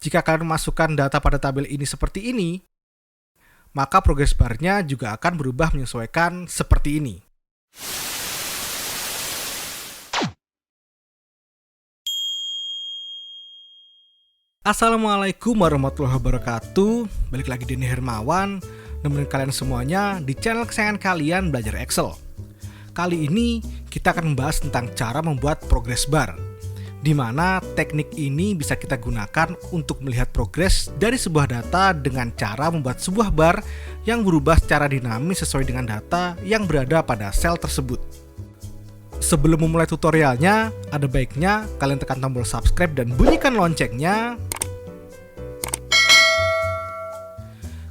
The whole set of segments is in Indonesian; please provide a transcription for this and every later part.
Jika kalian memasukkan data pada tabel ini seperti ini, maka progress bar-nya juga akan berubah menyesuaikan seperti ini. Assalamualaikum warahmatullahi wabarakatuh. Balik lagi Denny Hermawan, nemenin kalian semuanya di channel kesayangan kalian belajar Excel. Kali ini kita akan membahas tentang cara membuat progress bar, di mana teknik ini bisa kita gunakan untuk melihat progres dari sebuah data dengan cara membuat sebuah bar yang berubah secara dinamis sesuai dengan data yang berada pada sel tersebut. Sebelum memulai tutorialnya, ada baiknya kalian tekan tombol subscribe dan bunyikan loncengnya.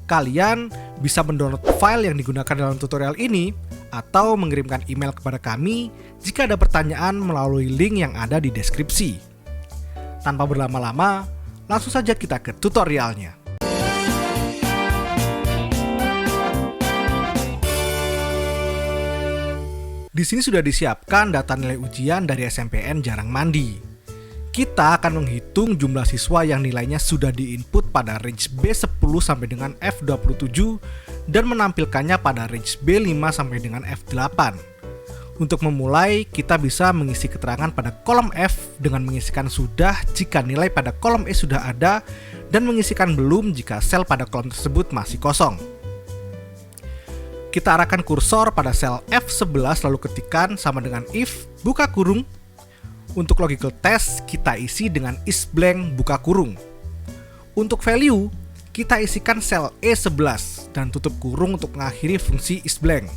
Kalian bisa mendownload file yang digunakan dalam tutorial ini atau mengirimkan email kepada kami jika ada pertanyaan melalui link yang ada di deskripsi. Tanpa berlama-lama, langsung saja kita ke tutorialnya. Di sini sudah disiapkan data nilai ujian dari SNMPTN Jarang Mandi. Kita akan menghitung jumlah siswa yang nilainya sudah diinput pada range B10 sampai dengan F27 dan menampilkannya pada range B5 sampai dengan F8. Untuk memulai, kita bisa mengisi keterangan pada kolom F dengan mengisikan sudah jika nilai pada kolom E sudah ada dan mengisikan belum jika sel pada kolom tersebut masih kosong. Kita arahkan kursor pada sel F11 lalu ketikkan sama dengan if buka kurung. Untuk logical test, kita isi dengan isBlank buka kurung. Untuk value, kita isikan sel E11 dan tutup kurung untuk mengakhiri fungsi isBlank.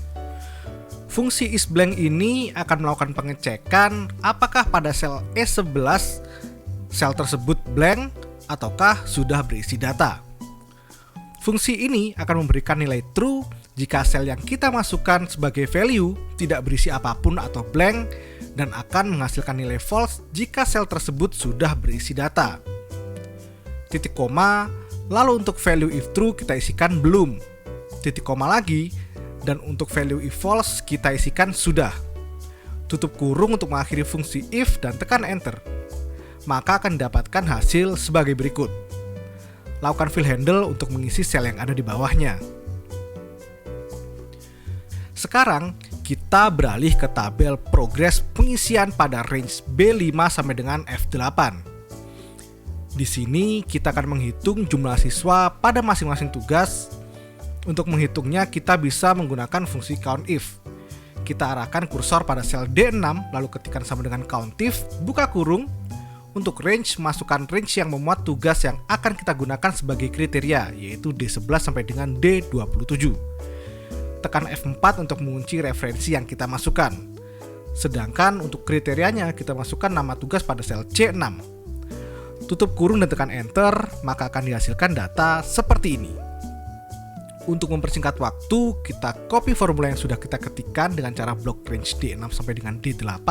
Fungsi isBlank ini akan melakukan pengecekan apakah pada sel E11 sel tersebut blank ataukah sudah berisi data. Fungsi ini akan memberikan nilai true jika sel yang kita masukkan sebagai value tidak berisi apapun atau blank, dan akan menghasilkan nilai false jika sel tersebut sudah berisi data. Titik koma, lalu untuk value if true kita isikan belum. Titik koma lagi, dan untuk value if false kita isikan sudah. Tutup kurung untuk mengakhiri fungsi if dan tekan enter. Maka akan didapatkan hasil sebagai berikut. Lakukan fill handle untuk mengisi sel yang ada di bawahnya. Sekarang kita beralih ke tabel progres pengisian pada range B5 sampai dengan F8. Di sini kita akan menghitung jumlah siswa pada masing-masing tugas. Untuk menghitungnya kita bisa menggunakan fungsi countif. Kita arahkan kursor pada sel D6 lalu ketikkan sama dengan countif buka kurung. Untuk range, masukkan range yang memuat tugas yang akan kita gunakan sebagai kriteria, yaitu D11 sampai dengan D27. Tekan F4 untuk mengunci referensi yang kita masukkan. Sedangkan untuk kriterianya kita masukkan nama tugas pada sel C6. Tutup kurung dan tekan enter, maka akan dihasilkan data seperti ini. Untuk mempersingkat waktu, kita copy formula yang sudah kita ketikkan dengan cara blok range D6 sampai dengan D8,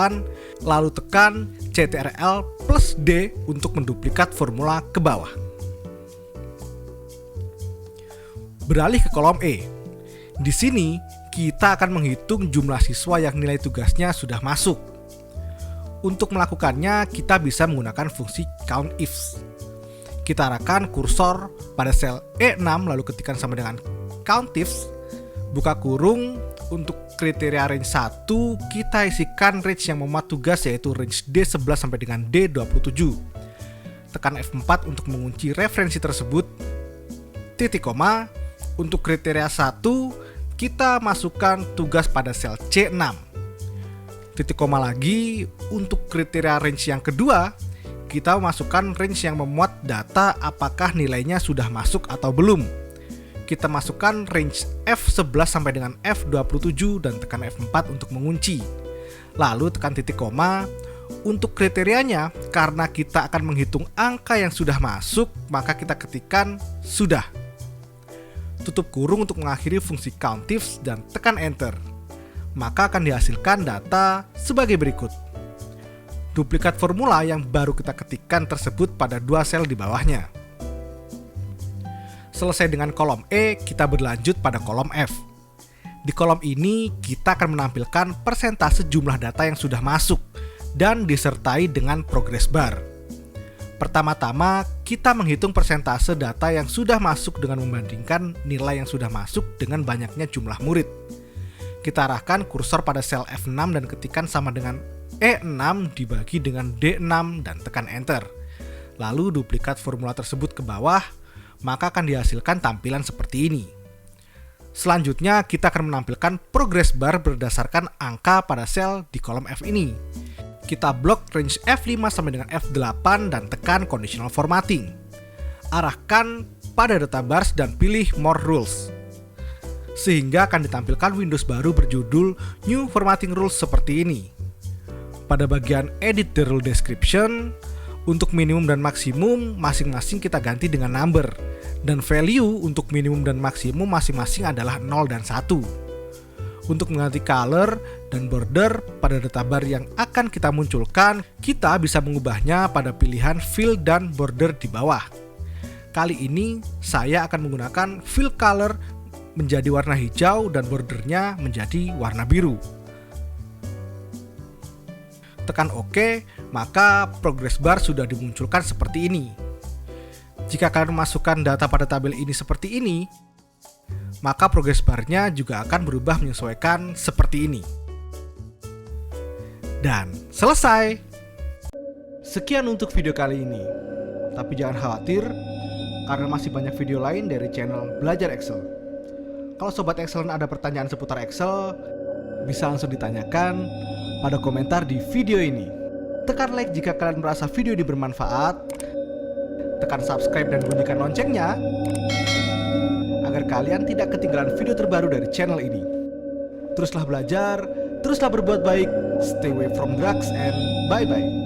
lalu tekan CTRL plus D untuk menduplikat formula ke bawah. Beralih ke kolom E. Di sini, kita akan menghitung jumlah siswa yang nilai tugasnya sudah masuk. Untuk melakukannya, kita bisa menggunakan fungsi countifs. Kita arahkan kursor pada sel E6 lalu ketikkan sama dengan countifs, buka kurung. Untuk kriteria range 1, kita isikan range yang memuat tugas yaitu range D11 sampai dengan D27. Tekan F4 untuk mengunci referensi tersebut. Titik koma. Untuk kriteria 1, kita masukkan tugas pada sel C6. Titik koma lagi, untuk kriteria range yang kedua, kita masukkan range yang memuat data apakah nilainya sudah masuk atau belum. Kita masukkan range F11 sampai dengan F27 dan tekan F4 untuk mengunci. Lalu tekan titik koma. Untuk kriterianya, karena kita akan menghitung angka yang sudah masuk, maka kita ketikkan sudah. Tutup kurung untuk mengakhiri fungsi countifs dan tekan enter. Maka akan dihasilkan data sebagai berikut. Duplikat formula yang baru kita ketikkan tersebut pada dua sel di bawahnya. Selesai dengan kolom E, kita berlanjut pada kolom F. Di kolom ini, kita akan menampilkan persentase jumlah data yang sudah masuk dan disertai dengan progress bar. Pertama-tama, kita menghitung persentase data yang sudah masuk dengan membandingkan nilai yang sudah masuk dengan banyaknya jumlah murid. Kita arahkan kursor pada sel F6 dan ketikkan sama dengan E6 dibagi dengan D6 dan tekan Enter. Lalu duplikat formula tersebut ke bawah, maka akan dihasilkan tampilan seperti ini. Selanjutnya, kita akan menampilkan progress bar berdasarkan angka pada sel di kolom F ini. Kita blok range F5 sampai dengan F8 dan tekan conditional formatting. Arahkan pada data bars dan pilih more rules. Sehingga akan ditampilkan Windows baru berjudul New Formatting Rules seperti ini. Pada bagian edit the rule description, untuk minimum dan maksimum masing-masing kita ganti dengan number. Dan value untuk minimum dan maksimum masing-masing adalah 0 dan 1. Untuk mengganti color dan border pada data bar yang akan kita munculkan, kita bisa mengubahnya pada pilihan fill dan border di bawah. Kali ini saya akan menggunakan fill color menjadi warna hijau dan bordernya menjadi warna biru. Tekan OK, maka progress bar sudah dimunculkan seperti ini. Jika kalian memasukkan data pada tabel ini seperti ini, maka progress bar-nya juga akan berubah menyesuaikan seperti ini. Dan selesai. Sekian untuk video kali ini. Tapi jangan khawatir, karena masih banyak video lain dari channel Belajar Excel. Kalau Sobat Excellent ada pertanyaan seputar Excel, bisa langsung ditanyakan pada komentar di video ini. Tekan like jika kalian merasa video ini bermanfaat. Tekan subscribe dan bunyikan loncengnya agar kalian tidak ketinggalan video terbaru dari channel ini. Teruslah belajar, teruslah berbuat baik, stay away from drugs, and bye-bye.